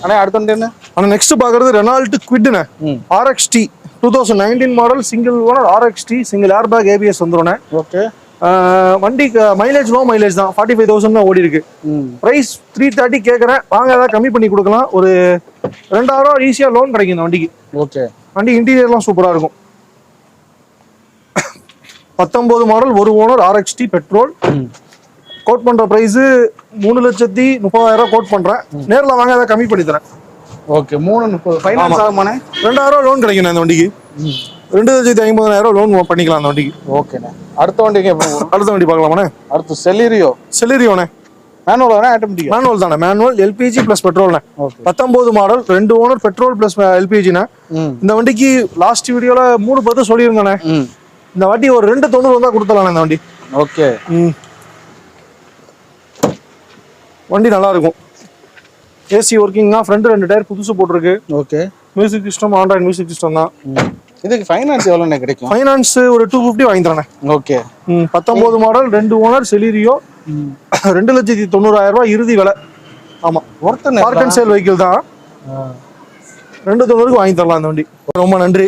அண்ணா அடுத்த வண்டி என்ன? ஆனா நெக்ஸ்ட் பாக்குறது ரெனால்ட் குவிட்ண்ணே. RXT 2019 model single owner RXT single air bag ABS வந்துருண்ணே. ஓகே. வண்டி மைலேஜ் லோ மைலேஜ் தான், 45,000 தான் ஓடி இருக்கு. பிரைஸ் 330 கேட்கறேன், வாங்க ஏதாவது கம்மி பண்ணி கொடுக்கலாம். ஒரு 2000 ஈஸியா லோன் கிடைக்கும் இந்த வண்டிக்கு. ஓகே. வண்டி இன்டீரியர்லாம் சூப்பரா இருக்கும். 19 மாடல் ஒரு ஓனர் RXT பெட்ரோல். கோட் பண்ற பிரைஸ் 3,30,000 கோட் பண்றேன். நேர்ல வாங்க ஏதாவது கம்மி பண்ணி தரேன். ஓகே. 330 ஃபைனான்ஸ் ஆகுமானே? 2000 லோன் கிடைக்கும் இந்த வண்டிக்கு. 2,50,000 லோன் பண்ணிக்கலாம் அந்த வண்டிக்கு. ஓகேண்ணே. அடுத்த வண்டிக்கு அடுத்த வண்டி பார்க்கலாமாண்ணே? அடுத்து செலிரியோண்ணே. Manual automatic? மேனுவல் தானே. மேனுவல் LPG பிளஸ் பெட்ரோல்ண்ணே. 19 மாடல் 2 ஓனர் பெட்ரோல் பிளஸ் LPGண்ணே. இந்த வண்டிக்கு லாஸ்ட் வீடியோல 310 சொல்லியிருந்தேண்ணே. இந்த வண்டி ஒரு 290 வந்தா கொடுத்துடலாம் இந்த வண்டி. ஓகே. வண்டி நல்லா இருக்கும். ஏசி ஒர்க்கிங் தான், ஃப்ரண்ட் 2 டயர் புதுசு போட்டிருக்கு. Okay. Music system Android music system தான். இதுக்கு ஃபைனான்ஸ் எவ்வளோண்ணே கிடைக்கும்? ஃபைனான்ஸ் ஒரு 250 வாங்கி தரேண்ணே. ஓகே. 19 மாடல் 2 ஓனர் செலிரியோ 2,90,000 இறுதி விலை. ஆமா, பார்க் அண்ட் சேல் வெஹிக்கிள் தான். 290 வாங்கி தரலாம் இந்த வண்டி. ரொம்ப நன்றி.